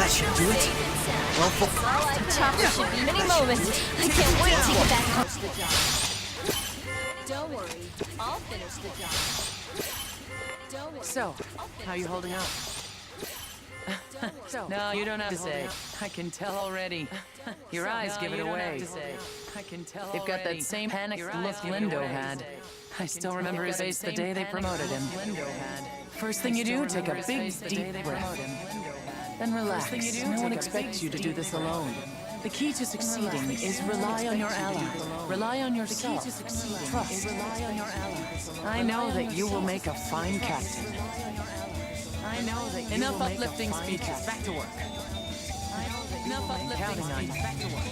That should do it. Well, Chopper should be any moment. I can't wait to get back home. Don't worry, I'll finish the job. Don't worry. So, how you holding up? No, you don't have to say. I can tell already. Your eyes give it away. I can tell They've got that same panicked look Lindo had. I still remember his face the day they promoted him. First thing you do, take a big, deep breath. Then relax. No one expects you to do this alone. The key to succeeding is rely on your allies. Rely on yourself. Trust. I know that you will make a fine captain. I know that you Enough will make uplifting a fine speeches. captain. Back to work. Enough uplifting Counting on you. speeches. Back to work.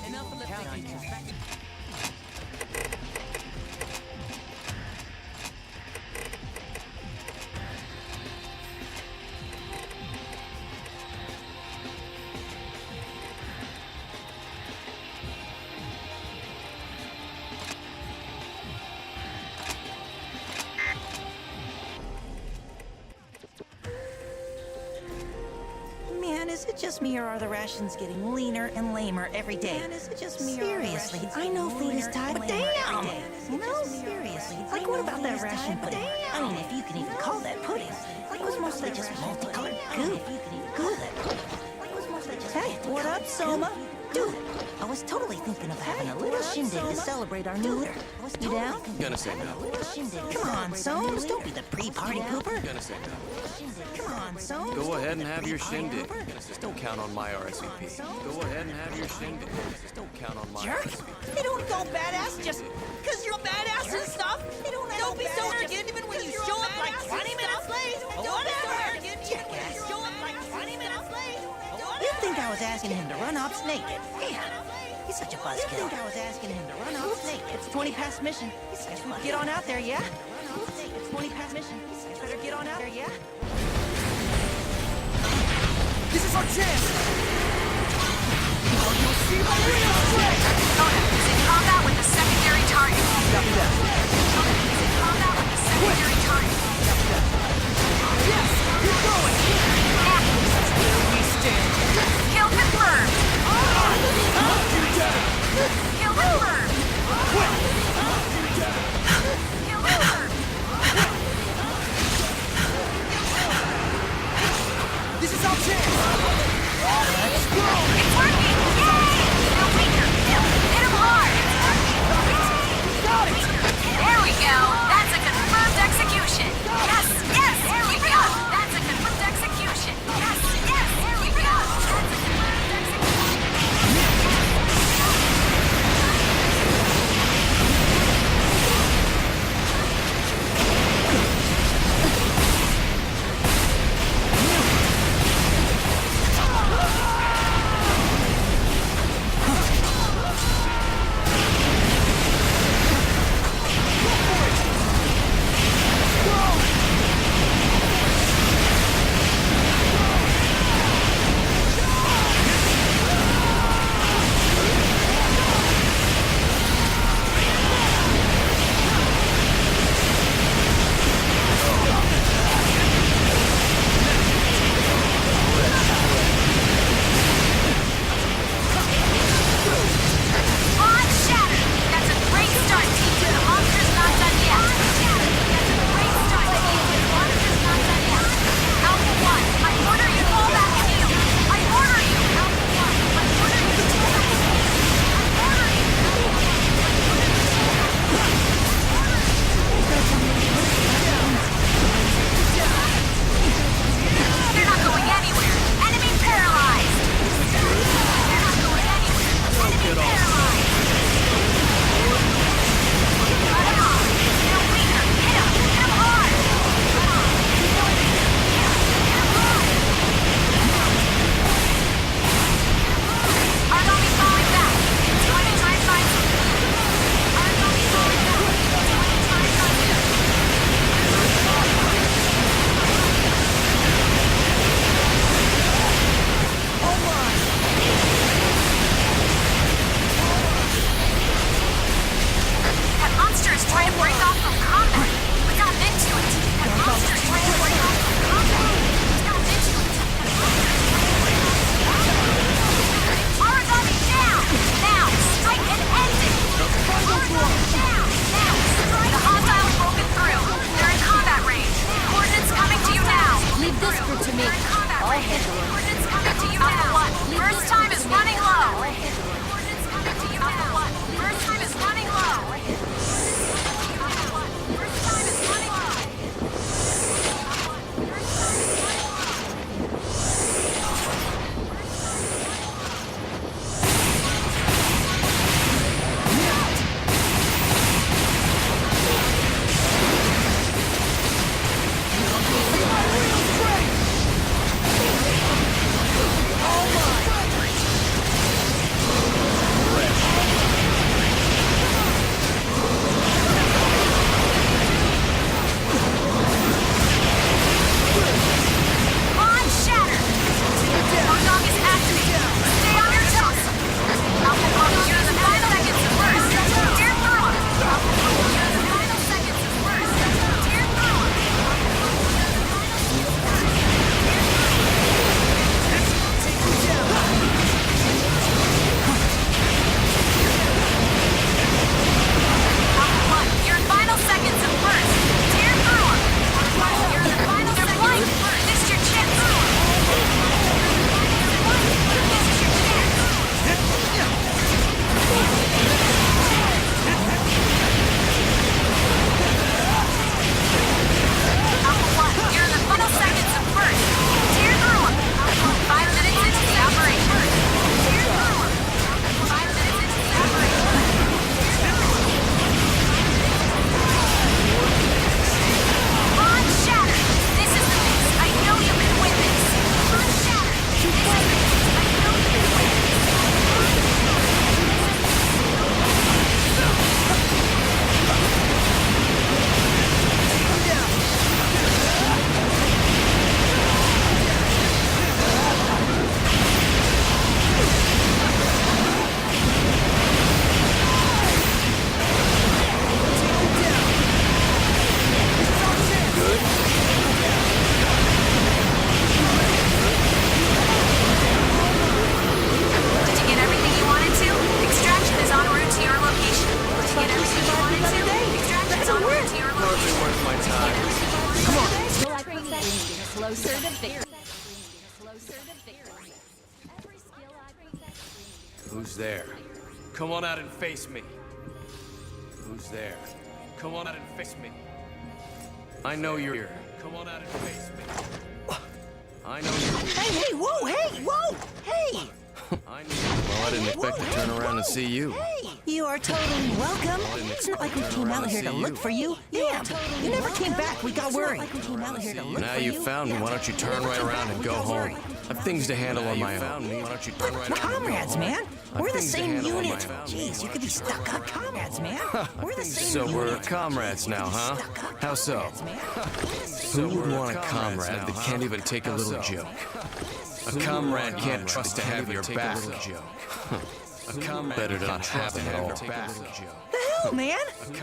Enough Counting uplifting on you. speeches. Back to work. Man, is it just me or are the rations getting leaner and lamer every day? Man, is it just me seriously, I know food is tight, but damn! You know, seriously, like what about that ration pudding? I mean, if you can even call that pudding. Like it was mostly just multicolored goo. Goo that pudding. Hey, what up, Soma? Dude, I was totally thinking of having a little shindig to celebrate our new leader. You down? Gonna say no. Come on, Somes, don't be the pre-party pooper. Gonna say no. Come on, Somes. Go ahead and have your shindig. Just don't count on my RSVP. Go ahead and have your shindig. Just don't count on my Jerk! RSVP. They don't go badass just because you're a badass and stuff. They don't be so arrogant even when you show up like 20 minutes late. Or whatever. Jackass. Show up like 20 minutes late. You'd think I was asking him to run ops naked. Man, he's such a buzzkill. You'd think I was asking him to run ops naked. It's 20 past mission. Guess we get on out there, yeah? It's 20 past mission. Better get on out there, yeah? This is our chance! Now you'll see my real strength! Sona is in combat with the secondary target. Copy that. Sona is in combat with the secondary target. Copy that. Yes! Keep going! Here we stand. Kill confirmed. Kill confirmed. Kill confirmed. This is our chance! Let's go! It's working! Yay! Now weaker! Hit him hard! Got it! There we go! That's a confirmed execution! Yes! Yes! Keep it up! That's a confirmed execution! Yes! Yes! Keep it up! That's a confirmed execution! On Shatter! That's a great start, team! The monster's not done yet! That's a great start, team! The monster's not done yet! Alpha 1, I order you fall back in you! I order you! Alpha 1, I order you to fall back in you! I order you! They're not going anywhere! Enemy paralyzed! They're not going anywhere! Enemy paralyzed! Cut him off! They're weaker! Hit him! Hit him hard! Come on! Hit him! Hit him hard! Argami falling back! 20 times by 2! Argami falling back! 20 times by 2! Oh my! That monster is trying to break off from combat. We got into it. That monster is trying to break off from combat. We got into it. That monster Down! Now! The hostiles broken through. They're in combat range. Coordinates coming to you now. Leave this group to me. They're in combat I'll range. handle it. Coordinates coming to you now. First time is running low. Coordinates coming to you now. First time is running low. First time is running low. On shatter! Bulldog is activated. Stay on your toes. Alpha Pump, you're in the final seconds of burst. Tear through him. Alpha Pump, you're in the final seconds of burst. Tear through him. Alpha One, you're in final seconds of burst. Tear through him. You're in the final seconds of burst. This is your chance. This is your chance. Alpha One, you're in the final seconds of burst. Tear through him. 5 minutes into the operation. Tear through him. 5 minutes into the operation. On shatter. This is the mix. I know you can win this. On shatter. This is the mix. I know you can win this. Did you get everything you wanted to? Extraction is en route to your location. Did you get everything you wanted to? Extraction is en route to your Hardly location. worth my time. Skill I perfect. Closer to victory. Closer to victory. Every skill I perfect. Who's there? Come on out and face me. Who's there? Come on out and face me. I know you're here. Come on out and face me. I know you're here. Hey, whoa, hey, whoa, hey! I know. Well, I didn't expect to turn around and see you. Hey, you are totally welcome. It's not like we came out here to look for you. Yeah, you never came back. We got worried. Now you found me. Why don't you turn right around and go home? I've things to handle on my own. Why don't you turn right We're around and go comrades, home? man. We're the things to same handle on my unit. own. Jeez, you could be stuck up. Comrades, man. We're the same So unit. we're comrades now, huh? How so? Who would want a comrade that can't even take a little joke? A comrade can't trust to have your back. A comrade better to not have it at all. The hell, man?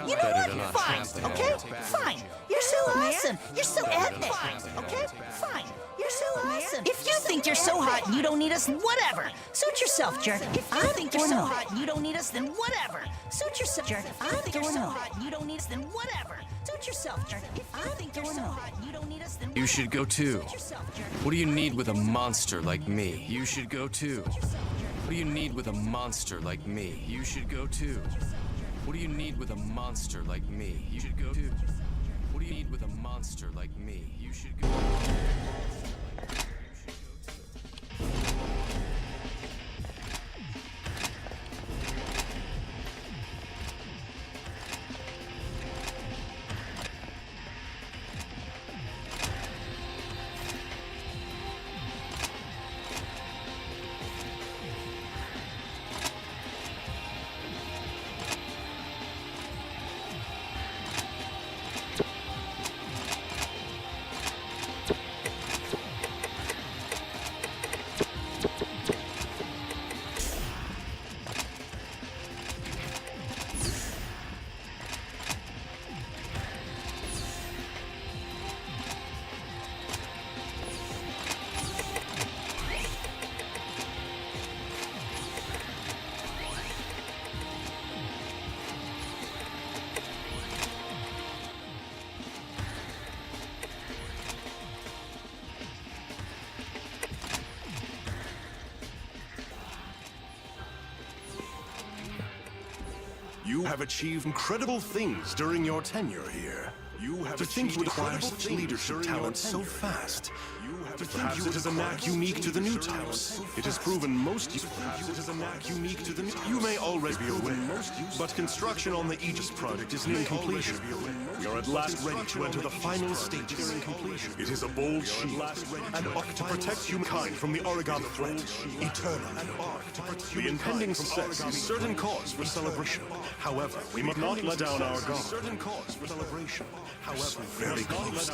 You know Better to what? not Fine, have to okay? have it. Fine. You're so awesome. You're so epic. Okay? Fine. You're so awesome. If you think you're so hot and you don't need us, then whatever. Suit yourself, jerk. If you think you're so hot and you don't need us, then whatever. Suit yourself, jerk. If you think you're so hot and you don't need us, then whatever. Suit yourself, jerk. If you think you're so hot and you don't need us, then You should go too. Suit yourself, jerk. What do you need with a monster like me? You should go too. What do you need with a monster like me? You should go too. What do you need with a monster like me? You should go too. What do you need with a monster like me? You should go. have achieved incredible things during your tenure here. To think you would acquire such leadership talent so fast. Perhaps it is a knack unique to the new types. It has proven most useful. Perhaps it is a knack unique to the new. You may already be aware, but construction on the Aegis project is nearing completion. We are at last ready to enter the final stages. It is a bold shield, an arc to protect humankind from the origami threat, eternal. The impending success is certain cause for celebration. However, we must not let down our guard. Certain cause for celebration. However, very close.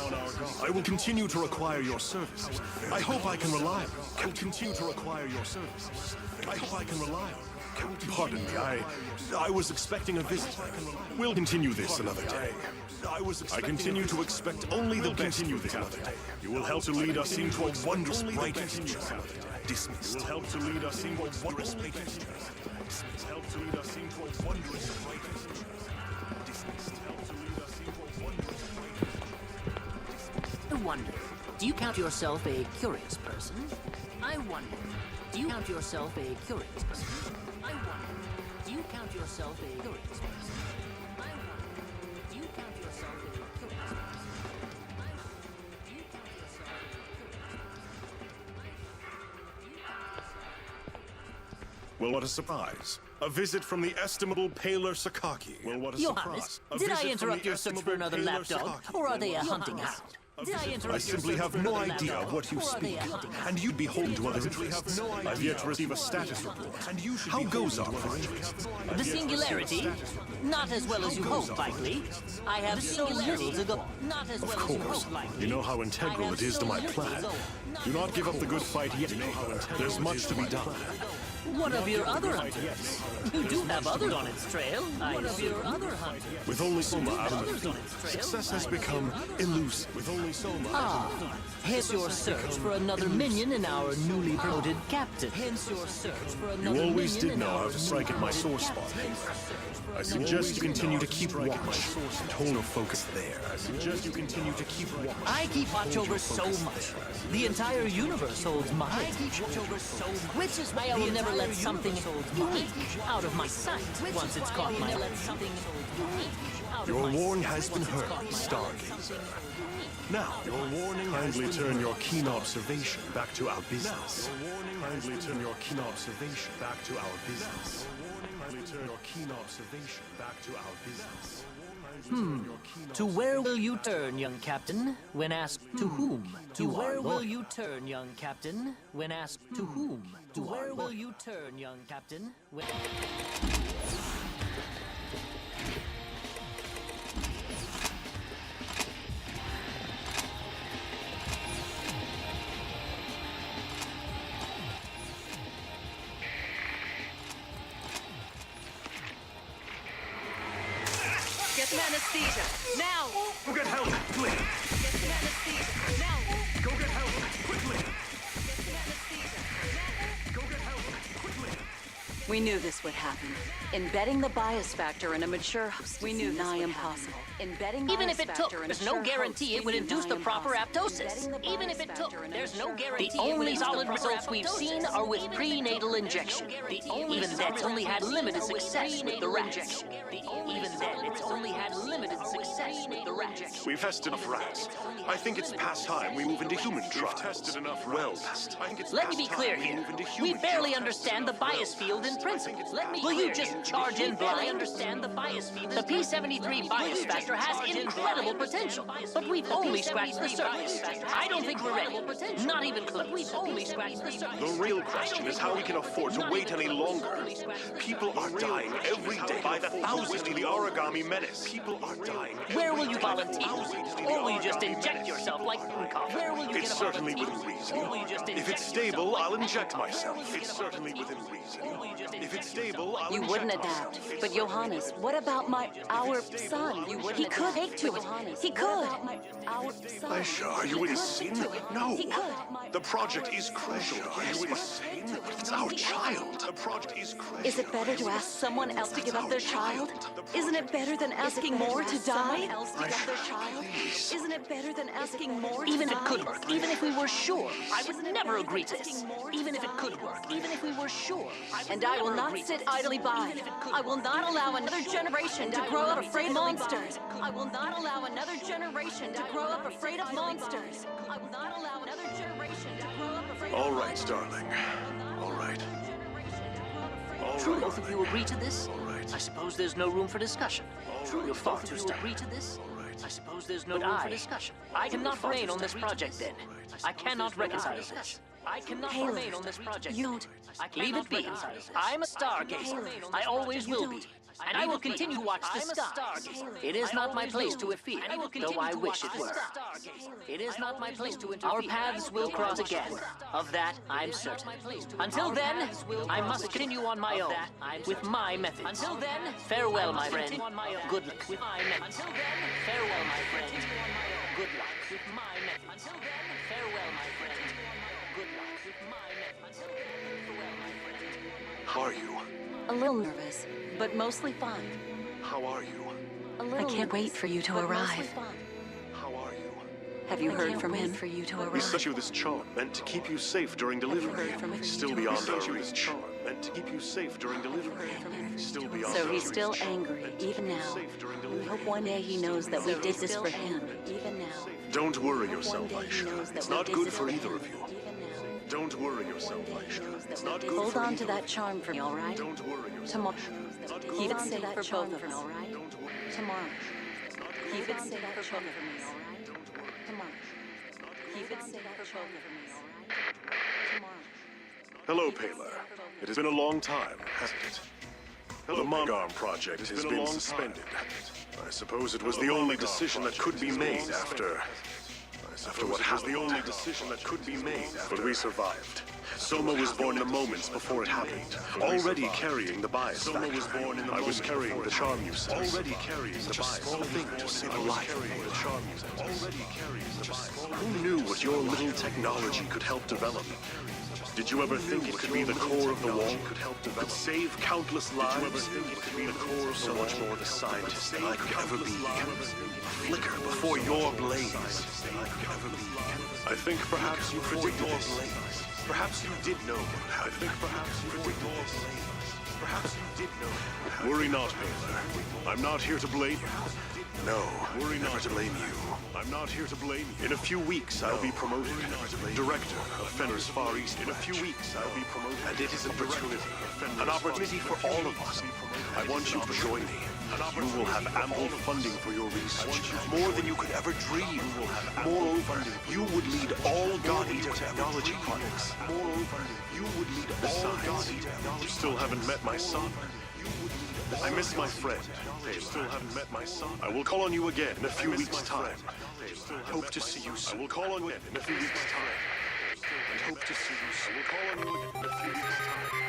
I will continue to require your services. I hope I can rely on you. I will continue to require your services. I hope I can rely on you. Pardon me, I was expecting a visit. We'll continue this another day. I continue to expect only the best. Continue this another day. You will help to lead us into a wondrous bright future. Dismissed. You will help to lead us into a wondrous bright future. Dismissed. Help to lead us into a wondrous bright future. Dismissed. Help to lead us into a wondrous bright future. I wonder, do you count yourself a curious person? I wonder, do you count yourself a curious person? I wonder, do you count yourself a curious person? I wonder, do you count yourself a curious person? I wonder, do you count yourself a curious person? Well, what a surprise. A visit from the estimable Paler Sakaki. Well, what a Johannes, surprise. did I interrupt your search for another lapdog, or are they a hunting hound? Did I interrupt I simply have no idea of what you speak, and you'd be beholden to other interests. I've yet to receive a status report. How goes our project? The singularity? Not as well as you hoped, likely. I have so little to go. Not as well as you Of course. hoped, likely. You know how integral it is to my plan. Do not give up the good fight yet. There's much to be done. One of your other hunters. You do have others on its trail. One of your other hunters. With only Soma out of the field, success has become elusive. With only Soma Hence your search for another minion in our newly promoted captain. Hence your search for another You always minion did in know our how to strike at my sore spot. I suggest you continue to keep watch and hold your focus there. I suggest you continue to keep watch. I keep watch over so much. The entire universe holds my I keep watch over so much. Which is why I will never let something unique out of my sight once it's caught my eye. Your warning has been heard, Stargazer. Now, your warning. Kindly turn your keen observation back to our business. Kindly turn your keen observation back to our business. Kindly turn your keen observation back to our business. To where will you turn, young captain, when asked to whom? To where will you turn, young captain, when asked to whom? To where will you turn, young captain, when... Get some anesthesia. Now! Go get help, quickly! Get some anesthesia. Now! Go get help, quickly! Get some anesthesia. Now! Go get help, quickly! We knew this would happen. Embedding the bias factor in a mature host we knew nigh impossible. Embedding Even bias if it took, factor in a there's no mature guarantee host it would we knew induce the nigh proper impossible. apoptosis. Embedding the Even bias if it took, factor in a there's no mature guarantee. host The we only knew solid nigh results we've impossible. seen are with prenatal injection. Even that's only had limited success with the rats. Even then, it's only had limited success with the rats. We've tested enough rats. I think it's past time we move into human trials. We've tested enough well past. I think it's Let me past be clear time we here. move into We human barely trials. understand the bias field in principle. Will you just charge in blind? Understand the bias field. The P73 bias factor has incredible potential, but we've only scratched the surface. I don't think we're ready. Not even close. We've only scratched the surface. The real question is how we can afford to wait any longer. People are dying every day by the thousands in the origami menace. People are dying. Where will you volunteer? Or will you just inject yourself like Nkov? Where will you It's get a certainly volunteer? within reason. Or will you just If inject it's stable, yourself I'll like inject Nkov? myself. It's certainly within reason. If it's stable, I'll You inject wouldn't myself. adapt. But Johannes, what about our son? He could take to it. He could. Our son. Aisha, are you He could insane? take to it. No. He could. The project is crucial. Are you insane? It's our child. The project is crucial. Is it better to ask someone else to give up their child? Isn't it better than asking more to die? else to get their child? Isn't it better than asking more? Even if it could work, even if we were sure, I would never agree to this. Even if it could work, even if we were sure, And I will not sit idly by. I will not allow another generation to grow up afraid of monsters. I will not allow another generation to grow up afraid of monsters. I will not allow another generation to grow up afraid of All right, darling. All right. All True, right. both of you agree to this? All right. I suppose there's no room for discussion. True, you're far too stubborn. Agree to this? right. I suppose there's no room for discussion. I cannot remain on this project then. I cannot reconcile this. I cannot remain on this project. Leave it be. I'm a stargazer. I always will be. And I will continue to watch the stars. It is not my place to interfere, though I wish it were. It is not my place to interfere. Our paths will cross again. Of that, I'm certain. Until then, I must continue on my own, with my methods. Until then, farewell, my friend. Good luck with my methods. Until then, farewell, my friend. Good luck with my methods. Until then, farewell, my friend. Good luck with my methods. Until then, farewell, my friend. How are you? A little nervous, but mostly fine. How are you? I can't wait for you to arrive. How are you? Have you heard from him? For you to We arrive. sent you this charm meant to keep you safe during delivery. Still beyond our reach. Meant to keep you safe during delivery. Still beyond So our he's still reach. angry, Meant to even keep you now. safe during We delivery. hope one day he knows that we did this for him, even now. Don't worry yourself, One day he knows Aisha. that It's we not did good this for for either him, of you. even now. Don't worry yourself, Aisha. It's not good Hold for on either to of that you. charm for me, all right? Don't worry yourself. Tomorrow. Not good Keep for it safe either for of you. both of us, all right? Don't worry. Tomorrow. Keep it Don't safe for both of me, all right? worry. Tomorrow. Keep it safe for both of me, all right? Tomorrow. Hello, Paler. It has been a long time, hasn't it? The Monarch project has been suspended. I suppose it was the only decision that could be made after what happened. The only decision that could be made after. But we survived. Soma was born in the moments before it happened, already carrying the bias factor. Soma was born in the I was carrying the charm you sent. Already carrying the bias. Small thing to save a life. The charm you sent. Already carrying the bias. Who knew what your little technology could help develop? Did you ever think it could be the core of the wall? Could save countless lives? Did you ever think it could be the core of so much more the scientist than I could ever be? A flicker before your blaze. I think perhaps you predicted this. Perhaps you did know. I think perhaps you predicted this. Perhaps you did know. Worry not, Paler. I'm not here to blame you. No, worry not to blame you. I'm not here to blame you. In a few weeks, I'll be promoted. Director of Fenner's Far East. In a few weeks, I'll be promoted. And it is an opportunity. An opportunity for all of us. I want you to join me. You will have ample funding for your research. More than you could ever dream. Moreover, you would lead all God Eater technology products. Moreover, you would lead all God Eater. You still haven't met my son. I miss my friend. I still haven't met my son. I will call on you again in a few weeks' time. Hope to see you soon. I will call on you again in a few weeks' time. And hope to see you soon. I will call on you again in a few weeks' time.